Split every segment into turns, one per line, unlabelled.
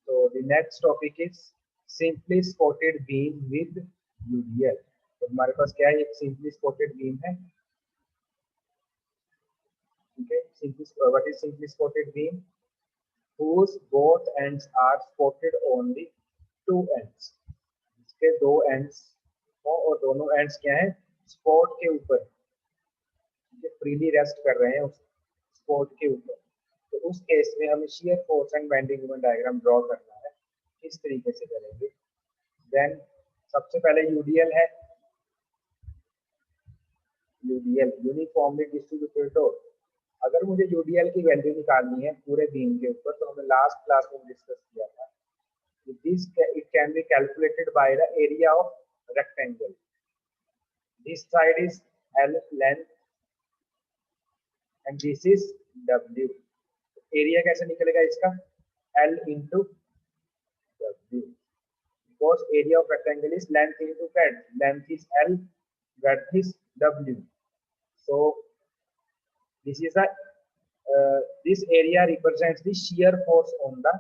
तो the next topic is simply spotted beam with UDL. तो हमारे पास क्या है, एक सिंपली स्पॉटेड बीम है। ठीक है, simply what is simply spotted beam? whose both ends are spotted only two ends। इसके दो ends हो और दोनों ends क्या है, स्पॉट के ऊपर फ्रीली रेस्ट कर रहे हैं उस स्पॉट के ऊपर। तो उस केस में हमें shear force and bending moment diagram draw करना है। किस तरीके से करेंगे? देन सबसे पहले यूडीएल है, यूडीएल यूनिफॉर्मली डिस्ट्रीब्यूटेड लोड। अगर मुझे यूडीएल की वैल्यू निकालनी है पूरे बीम के ऊपर, तो हमने लास्ट क्लास में डिस्कस किया था कि this it can be calculated by the area of rectangle. This side is L length and this is W. Area कैसे निकलेगा इसका? L into W, because area of rectangle is length into breadth. Length is L, breadth is W. So this is a this area represents the shear force on the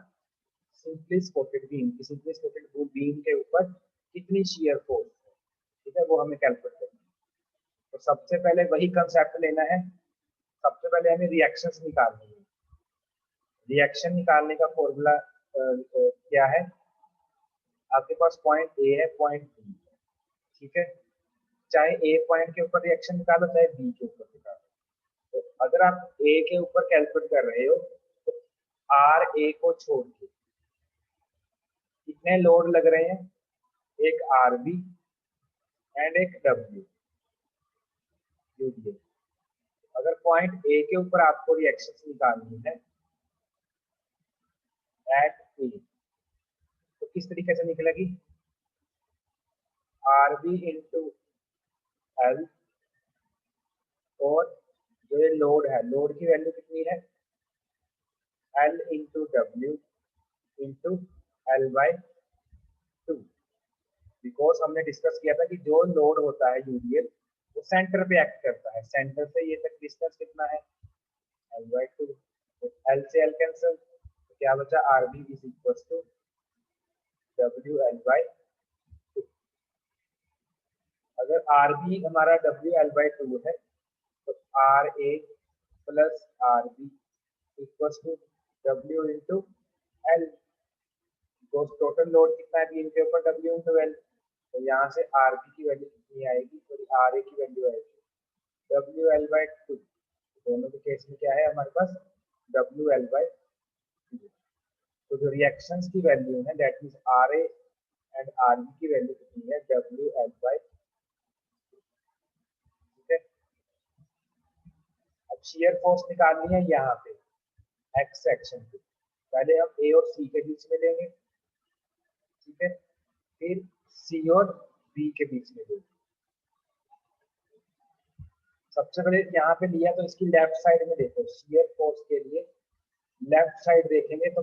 simply spotted beam। simply spotted beam के ऊपर कितनी shear force है, ठीक है, वो हमें calculate करना है। तो सबसे पहले वही कंसेप्ट लेना है। सबसे पहले हमें रिएक्शंस निकालनी है। रिएक्शन निकालने का फॉर्मूला क्या है? आपके पास पॉइंट ए है, पॉइंट बी, ठीक है। चाहे ए पॉइंट के ऊपर रिएक्शन निकालो, चाहे बी के ऊपर निकालो। तो अगर आप ए के ऊपर कैलकुलेट कर रहे हो तो आर ए को छोड़ के कितने लोड लग रहे हैं? एक आर बी एंड एक डब्ल्यू यूडीएल। अगर पॉइंट ए के ऊपर आपको रिएक्शन निकालनी है एट ए, तो किस तरीके से निकलेगी? आर बी इंटू एल, और जो ये लोड है, लोड की वैल्यू कितनी है? L into W into L by to. Because हमने डिस्कस किया था कि जो लोड होता है यूडीएल वो सेंटर पे एक्ट करता है। सेंटर से ये तक डिस्टेंस कितना है? L by two. एल से एल कैंसिल, तो क्या बचा? R B is equal to W L by two. अगर आर बी हमारा डब्ल्यू एल बाई टू है तो R A plus R B equal to W into L. Total load कितना है बीम के ऊपर? W into L. तो यहाँ से आर बी की वैल्यू कितनी आएगी? सॉरी, आर ए की वैल्यू आएगी डब्ल्यू एल बाई टू। दोनों के केस में क्या है हमारे पास? W L by two. तो जो रिएक्शंस की वैल्यू है that means R A and R B की वैल्यू कितनी है? W L by. ठीक है, अब शियर फोर्स निकालनी है यहाँ पे एक्स सेक्शन पे। पहले हम ए और सी के बीच में लेंगे, ठीक है, फिर सी और बी के बीच में लेंगे। सबसे पहले यहाँ पे लिया तो इसकी लेफ्ट साइड में देखो, शियर फोर्स के लिए लेफ्ट साइड देखेंगे तो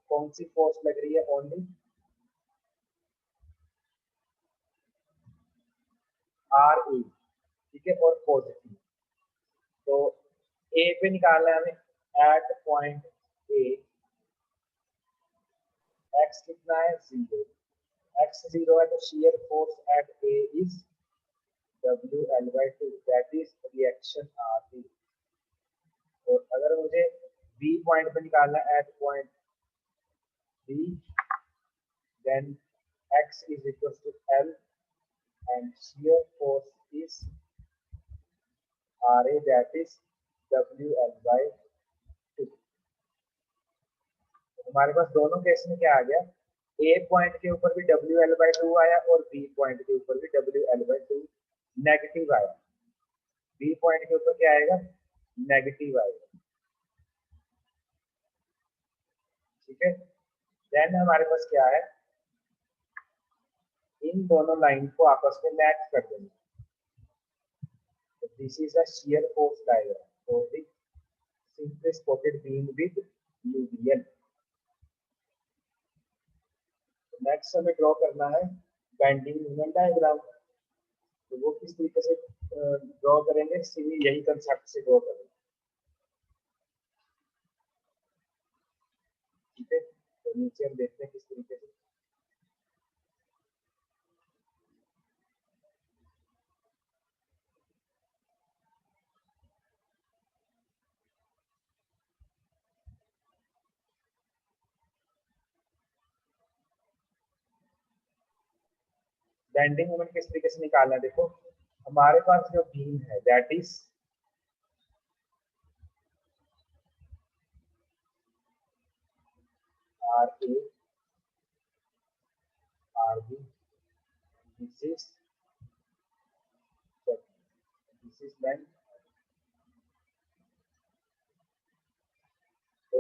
कौन सी फोर्स लग रही है? ओनली आर ए, ठीक है, और पॉजिटिव। तो ए पे निकालना है हमें एट पॉइंट ए, एक्स कितना है? जीरो। एक्स जीरो है तो shear force at A is W L by two, that is reaction R B. और अगर मुझे बी पॉइंट पे निकालना है at point B, then X is equal to L and shear force is R A, that is W L by two. हमारे पास दोनों case में क्या आ गया? ए पॉइंट के ऊपर भी डब्ल्यू एल बाई टू आया और बी पॉइंट के ऊपर भी W L by to negative आया। बी पॉइंट के ऊपर क्या आएगा? नेगेटिव आएगा, ठीक है। देन हमारे पास क्या है? इन दोनों लाइन को आपस में मैच कर देंगे। This is a shear force diagram for the simply spotted beam with UDL. Next हमें ड्रॉ करना है बेंडिंग मोमेंट डायग्राम। तो वो किस तरीके से ड्रॉ करेंगे? सीधी यही कंसेप्ट से ड्रॉ करेंगे, ठीक है। तो नीचे हम देखते हैं किस तरीके से बेंडिंग मोमेंट किस तरीके से निकालना है। देखो हमारे पास जो बीम है that is R A R B, this is length. तो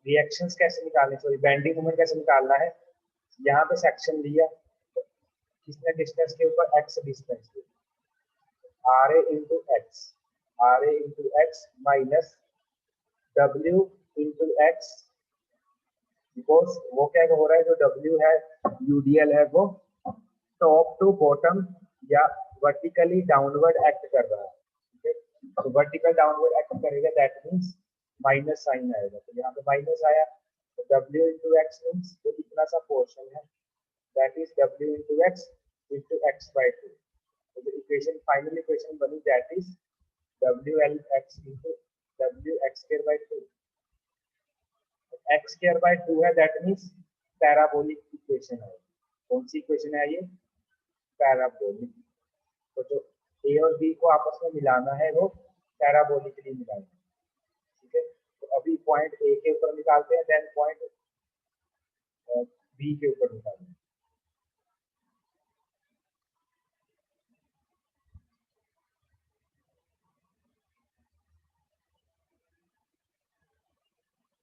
रिएक्शंस कैसे निकालने, सॉरी बेंडिंग मोमेंट कैसे निकालना है। यहाँ पे सेक्शन लिया, किसने डिस्टेंस के ऊपर X distance R A into X, R A into X minus W into X, because वो क्या हो रहा है, जो डब्ल्यू है यूडीएल है वो टॉप टू बॉटम या वर्टिकली डाउनवर्ड एक्ट कर रहा है। ठीक है, तो वर्टिकल डाउनवर्ड एक्ट करेगा दैट मींस माइनस साइन आएगा, तो यहाँ पे माइनस आया, तो डब्ल्यू इंटू एक्स मीन्स वो इतना सा पोर्शन है that is W into x by two. तो जो इक्वेशन फाइनल इक्वेशन बनी that is W L x into W x square by two. X square by two है दैट मीन्स पैराबोलिक इक्वेशन है। कौन सी इक्वेशन है ये, parabolic. तो जो ए और बी को आपस में मिलाना है वो पैराबोलिकली मिलाना है। ठीक है, तो अभी पॉइंट ए के ऊपर निकालते हैं, देन पॉइंट बी के ऊपर निकालते हैं।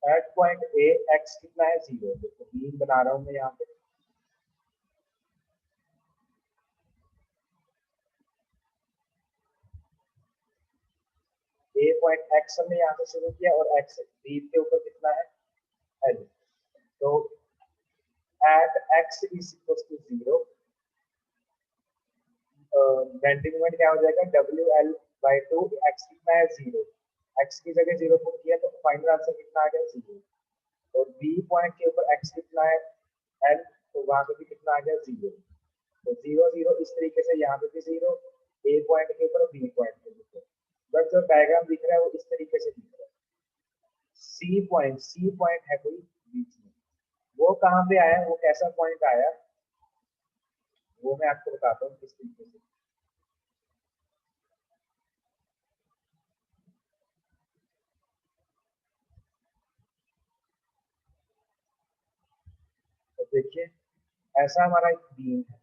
एट पॉइंट ए एक्स कितना है, 0। तो बीम बना रहा हूं मैं यहाँ पे, ए पॉइंट एक्स हमने यहाँ से शुरू किया और एक्स बीम के ऊपर कितना है, एल। तो at X is equal to 0, bending moment क्या हो जाएगा, W L by two, X कितना है 0, एक्स की जगह 0 पुट किया तो फाइनल आंसर कितना आ गया 0। और बी पॉइंट के ऊपर एक्स कितना है, एल, तो वहां पे भी कितना आ गया 0। तो 0 0 इस तरीके से यहाँ पे भी 0, ए पॉइंट के ऊपर बी पॉइंट के ऊपर। बट जो डायग्राम दिख रहा है वो इस तरीके से दिख रहा है। सी पॉइंट है कोई बीच में, वो कहाँ पे आया, वो कैसा पॉइंट आया वो मैं आपको बताता हूँ किस तरीके से। तो देखिए ऐसा हमारा एक बीम है,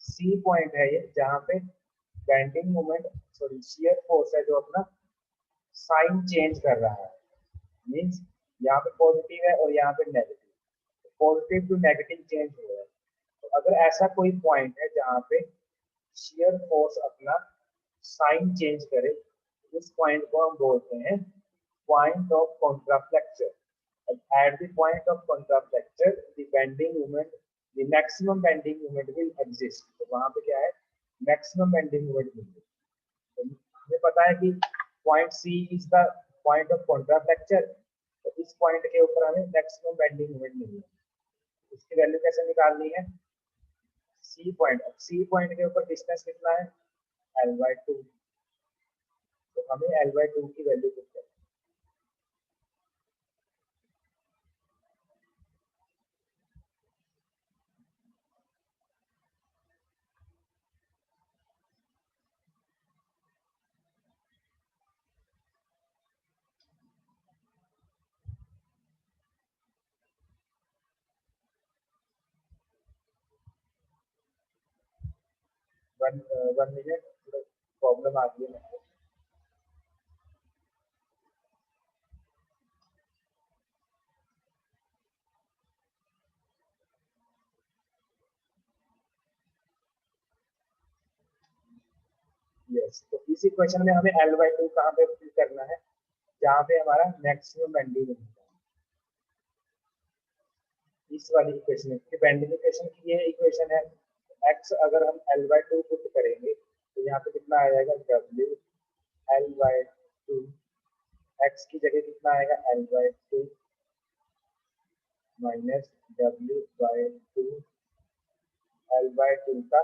सी पॉइंट है ये, जहाँ पे bending moment sorry shear force है जो अपना साइन चेंज कर रहा है। मींस यहाँ पे पॉजिटिव है और यहाँ पे negative, positive to negative change हो रहा है। तो अगर ऐसा कोई पॉइंट है जहाँ पे शियर फोर्स अपना साइन चेंज करे, उस पॉइंट को हम बोलते हैं point of contraflexure. At the point of contraflexion, the bending moment, the maximum bending moment will exist। तो वहां पे क्या है, maximum bending moment मिलेगा। तो हमें पता है कि point C is the point of contraflexure, तो इस पॉइंट के ऊपर हमें मैक्सिमम बेंडिंग मोमेंट मिलेगा। इसकी वैल्यू कैसे निकालनी है, सी पॉइंट के ऊपर डिस्टेंस कितना है, एल बाई टू। तो हमें एल बाई टू की वैल्यू पुट करनी है। 1 मिनट, प्रॉब्लम आ गई है। यस, तो इस इक्वेशन में हमें एल बाई टू कहाँ पे फिल करना है, जहाँ पे हमारा मैक्सिमम बेंडिंग मोमेंट है, इस वाली इक्वेशन में। क्योंकि बेंडिंग इक्वेशन की ये इक्वेशन है, एक्स अगर हम एल बाई टू पुट करेंगे तो यहाँ पे कितना आ जाएगा, W L by two, x की जगह कितना आएगा, L by to minus W by two L by to का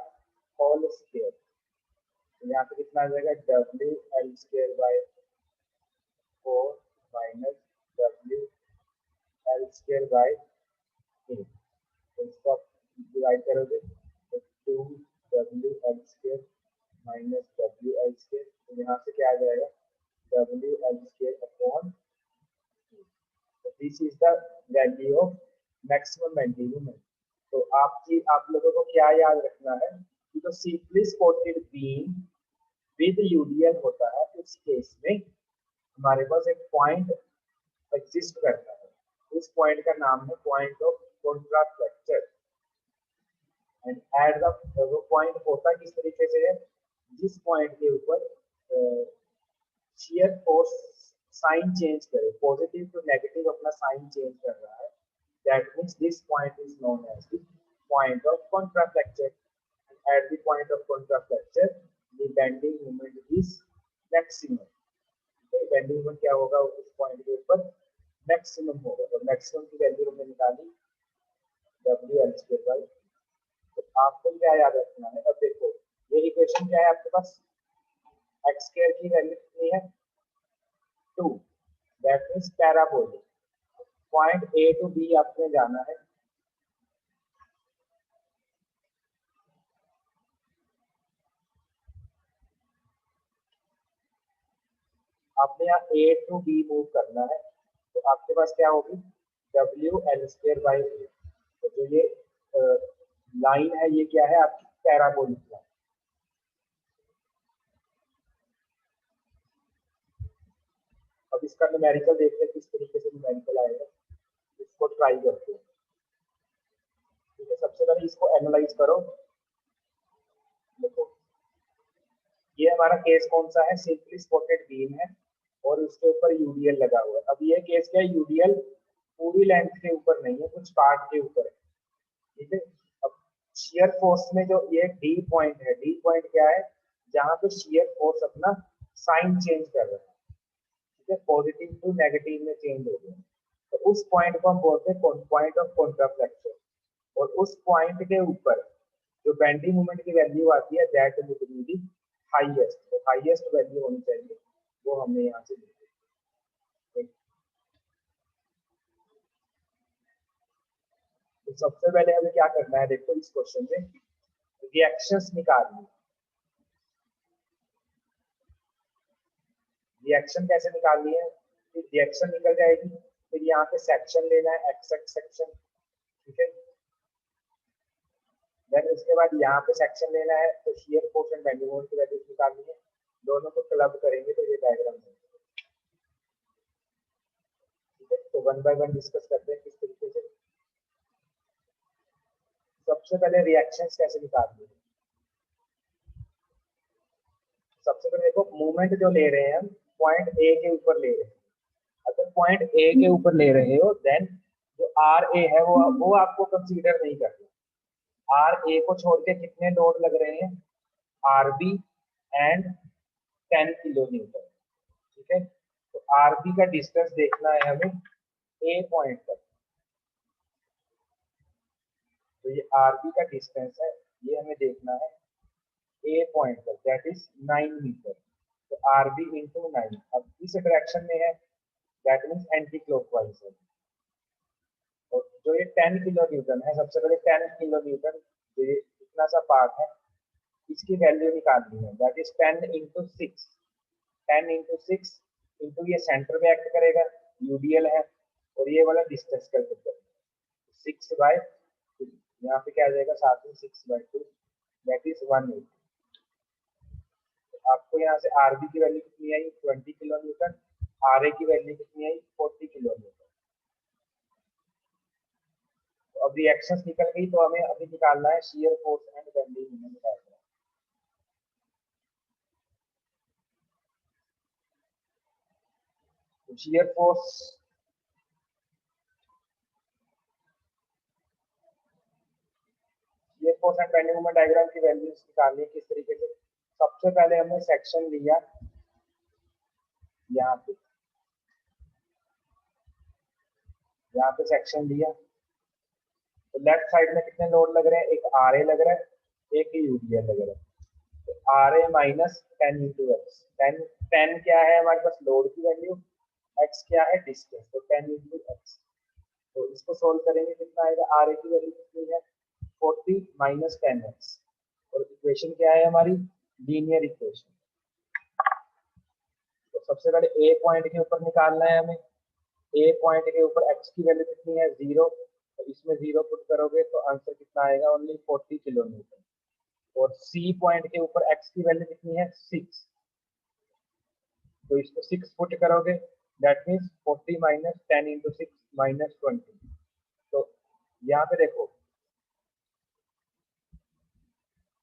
होल स्क्वायर। तो यहाँ पे कितना आ जाएगा W L square by 4 minus W L square by 8। तो इसको आप डिवाइड करोगे तो 2 WL² माइनस WL²। तो यहाँ से क्या आ जाएगा WL² अपॉन। तो this is the value of maximum bending moment. तो आप लोगों को क्या याद रखना है कि जो simply supported beam with UDL होता है उस केस में हमारे पास एक पॉइंट एग्जिस्ट करता है। उस पॉइंट का नाम है point of contra fracture. And at the वो पॉइंट होता किस तरीके से है, जिस पॉइंट के ऊपर शियर फोर्स साइन चेंज करे, पॉजिटिव टू नेगेटिव अपना साइन चेंज कर रहा है, that means this point is known as the point of contra fracture. At the point of contra fracture the bending moment is maximum. Bending moment क्या होगा उस point के ऊपर maximum होगा। तो मैक्सिमम की वैल्यू हमने निकाली WL²। तो आपको क्या याद रखना है, अब देखो ये इक्वेशन क्या है आपके पास, x² की वैल्यू कितनी है 2, that means parabolic. Point A to B आपने जाना है। आपने यहाँ A टू B मूव करना है, तो आपके पास क्या होगी WL² बाई 8। तो जो ये लाइन है ये क्या है आपकी पैराबोलिक लाइन। अब इसका न्यूमेरिकल देखते हैं किस तरीके से न्यूमेरिकल आएगा, इसको ट्राई करते हैं। ठीक है, सबसे पहले इसको एनालाइज करो। देखो ये हमारा केस कौन सा है, सिंपली स्पॉटेड बीम है और उसके ऊपर यूडीएल लगा हुआ है। अब ये केस क्या है, यूडीएल पूरी लेंथ के ऊपर नहीं है, कुछ पार्ट के ऊपर है। ठीक है, अब शियर फोर्स में जो ये डी पॉइंट है, डी पॉइंट क्या है, जहां पे शियर फोर्स अपना साइन चेंज कर रहा है। ठीक है, पॉजिटिव टू नेगेटिव में चेंज हो गया, तो उस पॉइंट को हम बोलते हैं पॉइंट ऑफ कॉन्ट्रा फ्रैक्चर। और उस पॉइंट के ऊपर जो बेंडिंग मोमेंट की वैल्यू आती है that would be the highest. तो हाईएस्ट वैल्यू होनी चाहिए, वो हमने यहाँ से लिखी। तो सबसे पहले हमें क्या करना है, देखो इस क्वेश्चन में रिएक्शंस निकालनी है। रिएक्शन कैसे निकालनी है, रिएक्शन निकल जाएगी, फिर यहाँ पे सेक्शन लेना है, एक्स सेक्शन। ठीक है, देन उसके बाद यहाँ पे सेक्शन लेना है, तो shear force and bending moment की वैल्यू निकालनी है। दोनों को क्लब करेंगे तो ये डायग्राम बनेगा। ठीक है, तो वन बाय वन डिस्कस करते हैं किस तरीके से। सबसे पहले रिएक्शंस कैसे निकालनी है। सबसे पहले देखो मूवमेंट जो ले रहे हैं हम पॉइंट ए के ऊपर ले रहे हैं। अगर पॉइंट ए के ऊपर ले रहे हो देन जो आर ए है वो आपको कंसीडर नहीं करना। आर ए को छोड़ के कितने लोड लग रहे हैं, R B and 10 kilo newton. ठीक है, तो आर बी का डिस्टेंस देखना है हमें ए पॉइंट तक। तो ये आर बी का डिस्टेंस है, ये हमें देखना है ए पॉइंट तक, दैट इज 9 मीटर। तो आर बी इंटू 9 अब इस डायरेक्शन में है, दैट मीन्स एंटी क्लॉकवाइज है। और जो ये 10 किलो न्यूटन है, सबसे पहले 10 किलो न्यूटन जो ये इतना सा पार्ट है इसकी वैल्यू निकालनी है, that is 10 into 6। 10 into 6 into ये सेंटर में एक्ट करेगा, यूडीएल है, और ये वाला डिस्टेंस कैलकुलेट करेगा 6/2। यहाँ पे क्या आ जाएगा, साथ में 6/2 दैट इज 180। आपको यहाँ से आर बी की वैल्यू कितनी आई 20 किलो न्यूटन, आर ए की वैल्यू कितनी आई 40 किलो न्यूटन। तो अब रिएक्शंस निकल गई, तो हमें अभी निकालना है shear force and bending moment diagram. तो shear force and bending moment diagram की वैल्यूज निकालनी है किस तरीके से। सबसे पहले हमने सेक्शन लिया यहाँ पे, यहाँ पे सेक्शन लिया, तो लेफ्ट साइड में कितने लोड लग रहे हैं, एक आर ए लग रहा है, एक यूडीएल लग रहा है। तो R A minus 10 into X, 10 क्या है हमारे पास लोड की वैल्यू, एक्स क्या है डिस्टेंस, तो 10 इंटू एक्स। तो इसको सोल्व करेंगे कितना आएगा, आर ए की वैल्यू कितनी है 40 माइनस 10x, और इक्वेशन क्या है हमारी लीनियर इक्वेशन। तो सबसे पहले ए पॉइंट के ऊपर निकालना है हमें, ए पॉइंट के ऊपर एक्स की वैल्यू कितनी है 0, तो इसमें 0 पुट करोगे तो आंसर कितना आएगा ओनली 40 किलो न्यूटन। और सी पॉइंट के ऊपर एक्स की वैल्यू कितनी है 6, तो इसको 6 पुट करोगे, that means 40 minus 10 into 6 minus 20। तो यहाँ पे देखो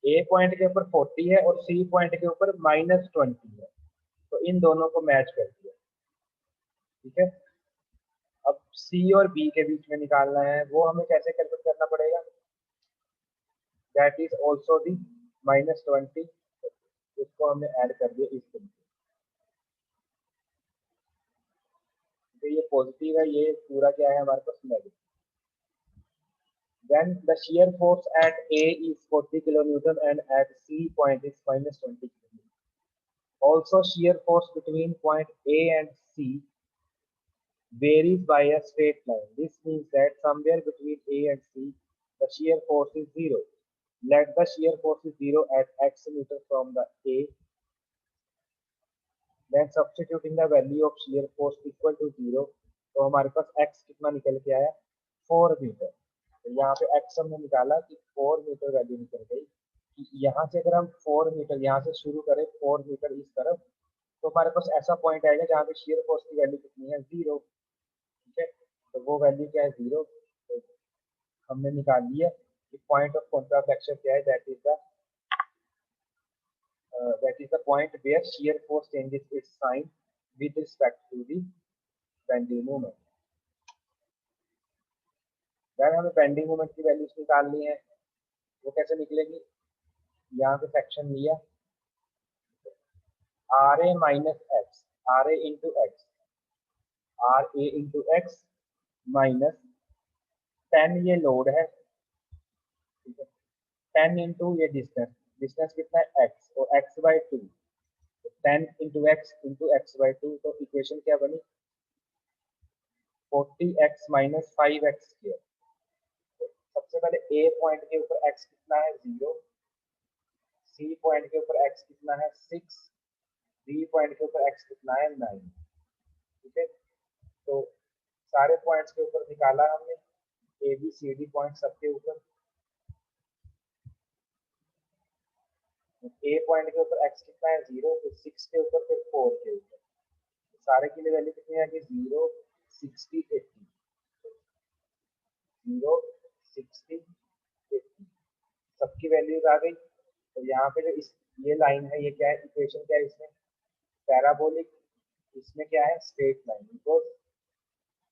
ए पॉइंट के ऊपर 40 है और सी पॉइंट के ऊपर माइनस 20 है, तो इन दोनों को मैच कर दिया। ठीक है, अब सी और बी के बीच में निकालना है, वो हमें कैसे कैलकुलेट करना पड़ेगा, that is also the minus 20, इसको हमने ऐड कर दिया इस तरीके। तो ये पॉजिटिव है, ये पूरा क्या है हमारे पास negative. Then the shear force at A is 40 kilonewton and at C point is minus 20 kilonewton. Also, shear force between point A and C varies by a straight line. This means that somewhere between A and C, the shear force is 0. Let the shear force is 0 at x meter from the A. Then substituting the value of shear force equal to 0, तो हमारे पास x कितना निकल के आया 4 metre. तो यहाँ पे x हमने निकाला कि 4 मीटर वैल्यू निकल गई। यहाँ से अगर हम 4 मीटर यहाँ से शुरू करें 4 मीटर इस तरफ, तो हमारे पास ऐसा पॉइंट आएगा जहाँ पे shear force की वैल्यू कितनी है 0। ठीक है, तो वो वैल्यू क्या है 0, तो हमने निकाल लिया कि पॉइंट ऑफ कॉन्ट्राफ्लेक्शन क्या है, that is the point where shear force changes its sign with respect to the bending moment. then हमें bending moment की वैल्यूज निकालनी है, वो कैसे निकलेगी, यहाँ पे सेक्शन लिया R A minus X, R A into X, R A into X minus 10 ये लोड है, ठीक है, 10 इंटू ये डिस्टेंस, डिस्टेंस कितना है x, और x by 2, 10 into x by 2, तो इक्वेशन क्या बनी 40x माइनस 5x स्क्वायर। सबसे पहले ए पॉइंट के ऊपर x कितना है 0, सी पॉइंट के ऊपर x कितना है 6, डी पॉइंट के ऊपर x कितना है 9। ठीक है, तो सारे पॉइंट्स के ऊपर निकाला हमने, A B C D point सबके ऊपर, ए पॉइंट के ऊपर x कितना है 0, तो 6 के ऊपर फिर 4 के ऊपर, तो सारे की वैल्यू कितनी आ गई 0 60 80, 0 60 80 सबकी वैल्यूज आ गई। तो यहाँ पे जो इस ये लाइन है ये क्या है, इक्वेशन क्या है इसमें पैराबोलिक, इसमें क्या है स्ट्रेट लाइन, बिकॉज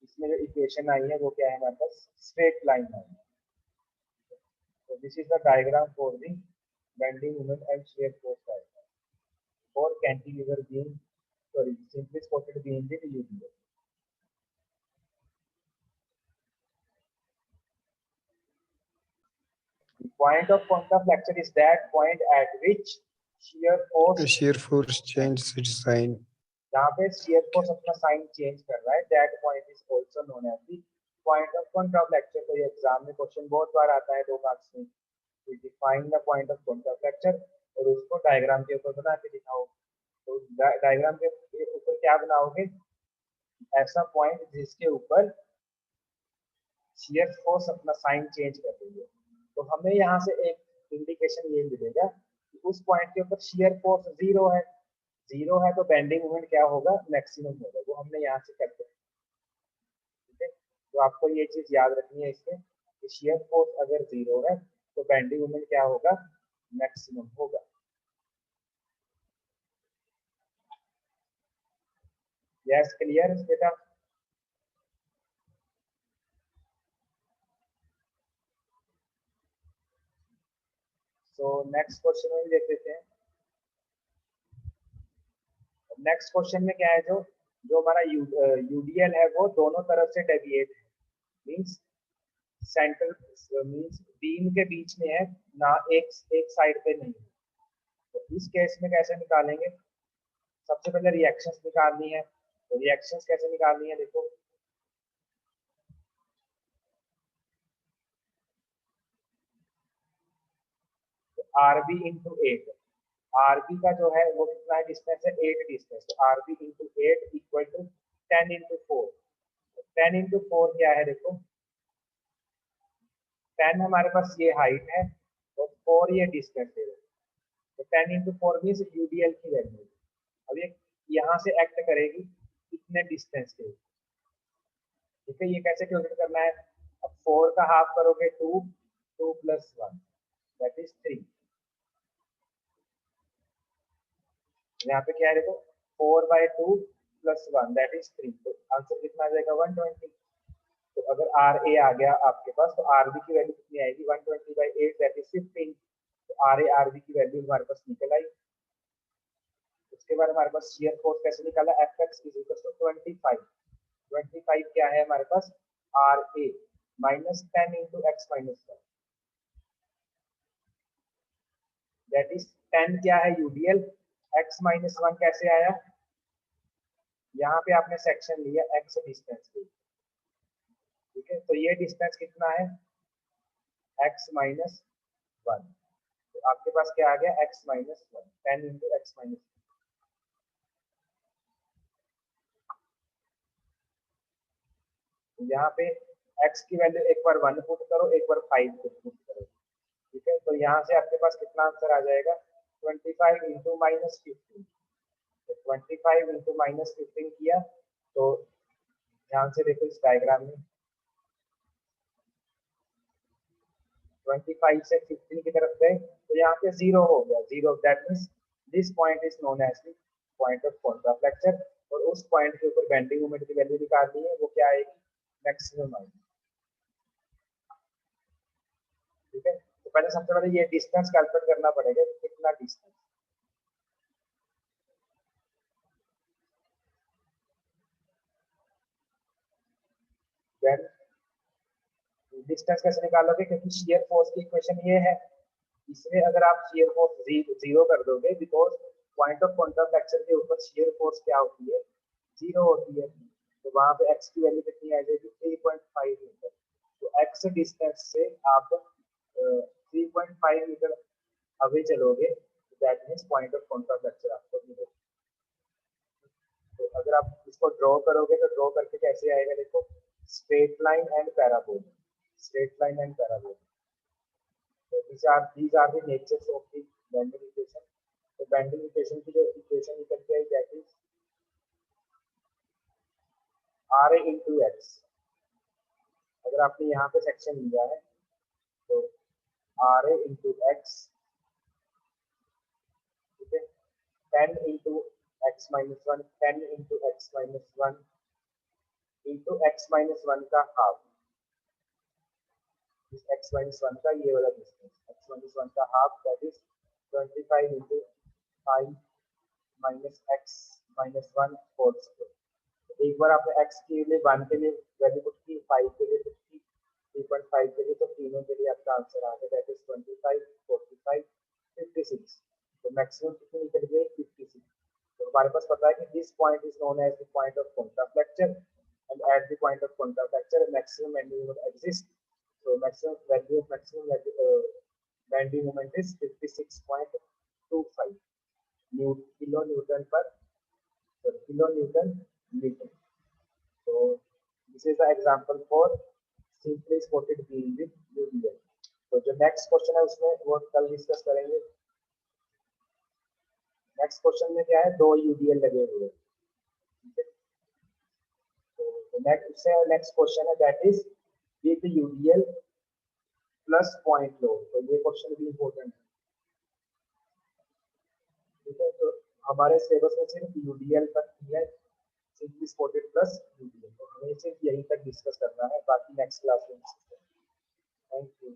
इसमें जो इक्वेशन आई है वो क्या है हमारे पास स्ट्रेट लाइन आई है। तो this is the diagram for the bending moment and shear force diagram for cantilever beam, sorry simply spotted beam with UDL. The point of contraflexion is that point at which shear force
changes its sign.
जहाँ पे shear force अपना sign change कर रहा है, that point is also known as the point of contraflexion। तो ये exam में question बहुत बार आता है 2 मार्क्स में, तो define the point of contraflexion और उसको डायग्राम के ऊपर बना के दिखाओ। तो डायग्राम के ऊपर क्या बनाओगे, ऐसा पॉइंट जिसके ऊपर shear force अपना साइन चेंज कर रही है। तो हमें यहाँ से एक इंडिकेशन ये मिलेगा कि उस पॉइंट के ऊपर shear force 0 है, 0 है तो बेंडिंग मोमेंट क्या होगा मैक्सिमम होगा, वो हमने यहाँ से करते हैं। ठीक है, तो आपको ये चीज याद रखनी है इसमें कि shear force अगर 0 है तो बेंडिंग मोमेंट क्या होगा मैक्सिमम होगा। यस क्लियर बेटा। तो नेक्स्ट क्वेश्चन में भी देख लेते हैं। नेक्स्ट क्वेश्चन में क्या है, जो जो हमारा यूडीएल है वो दोनों तरफ से डेविएट है, मींस सेंटर मींस बीम के बीच में है ना, एक एक साइड पे नहीं है। तो इस केस में कैसे निकालेंगे? सबसे पहले रिएक्शंस निकालनी है। तो रिएक्शंस कैसे निकालनी है देखो, आरबी इंटू 8, आरबी का जो है वो कितना है डिस्टेंस है 8 डिस्टेंस, तो RB into 8 equal to 10 into 4। 10 into 4 क्या है देखो, 10 हमारे पास ये हाइट है और 4 ये डिस्टेंस है। तो 10 इंटू 4 मीन्स यूडीएल की वैल्यू। अब ये यहाँ से एक्ट करेगी इतने डिस्टेंस के, ठीक है। ये कैसे कैलकुलेट करना है? अब 4 का हाफ करोगे 2, 2 प्लस 1 दैट इज 3। यहाँ पे क्या है देखो, 4/2 प्लस 1 दैट इज 3, तो आंसर कितना आ जाएगा 120। तो अगर आर ए आ गया आपके पास, तो आर बी की वैल्यू कितनी आएगी 120/8 दैट इज 15। तो आर ए आर बी की वैल्यू हमारे पास निकल आई। उसके बाद हमारे पास शियर फोर्स कैसे निकाला, F X is equal to 25। 25 क्या है हमारे पास, R A minus 10 into X minus 1 that is 10 क्या है यूडीएल, एक्स माइनस 1 कैसे आया, यहाँ पे आपने सेक्शन लिया एक्स डिस्टेंस के, ठीक है। तो ये डिस्टेंस कितना है एक्स माइनस 1, तो आपके पास क्या आ गया x minus 1, 10 into X minus 1। यहाँ पे x की वैल्यू एक बार 1 पुट करो, एक बार 5 पुट करो, ठीक है। तो यहाँ से आपके पास कितना आंसर आ जाएगा 25 इंटू माइनस 15। तो 25 इंटू माइनस 15 किया, तो ध्यान से देखो इस डायग्राम में 25 से 15 की तरफ गए तो यहाँ पे 0 हो गया, 0 that means this point is known as the point of contraflexure. और उस पॉइंट के ऊपर बेंडिंग मोमेंट की वैल्यू निकालनी है, वो क्या आएगी मैक्सिमम आएगी, ठीक है। तो पहले सबसे पहले ये डिस्टेंस कैलकुलेट करना पड़ेगा, कितना डिस्टेंस, देन डिस्टेंस कैसे निकालोगे, क्योंकि शियर फोर्स की इक्वेशन ये है, इसमें अगर आप शियर फोर्स जीरो कर दोगे, बिकॉज पॉइंट ऑफ कॉन्ट्राफ्लेक्चर के ऊपर शियर फोर्स क्या होती है 0 होती है, तो वहां पे x की वैल्यू कितनी आ जाएगी 3.5 मीटर। तो x डिस्टेंस से आप 3.5 मीटर अवे चलोगे, that means point of contraflexure आपको मिलेगा। तो अगर आप इसको ड्रॉ करोगे तो ड्रॉ करके कैसे आएगा देखो, straight line and पैराबोल, straight line and पैराबोल। So these are the natures of the bending equation. तो bending equation की जो इक्वेशन निकल के आई that is R A into X. अगर आपने यहाँ पे सेक्शन लिया है तो आर ए इंटू एक्स, ठीक है, 10 into X minus 1, 10 into X minus 1 into X minus 1 का हाफ, इस एक्स माइनस 1 का ये वाला डिस्टेंस एक्स माइनस 1 का half that is 25 into 5 minus X minus 1 whole square. एक बार आपने x के लिए 1 के लिए वैल्यू पुट की, 5 के लिए पुट की, 3.5 के लिए, तो तीनों के लिए आपका आंसर आ गया दैट इज 25, 45, 56। तो मैक्सिमम कितनी निकल गई 56। तो हमारे पास पता है कि this point is known as the point of contraflexure and at the point of contraflexure maximum bending moment exist. so maximum bending moment is 56.25 kilo newton पर kilo newton metre. so this is the example for simply spotted beam with UDL। तो जो next question है उसमें वो कल discuss करेंगे। Next question में क्या है, 2 UDL लगे हुए, ठीक है। तो नेक्स्ट क्वेश्चन है that is with UDL plus point load. तो ये क्वेश्चन भी इंपॉर्टेंट है, ठीक है। तो हमारे सिलेबस में सिर्फ यूडीएल तक ही है, सिंपली स्पॉटेड प्लस यूडीएल, तो हमें सिर्फ यहीं तक डिस्कस करना है, बाकी नेक्स्ट क्लास में। Thank you.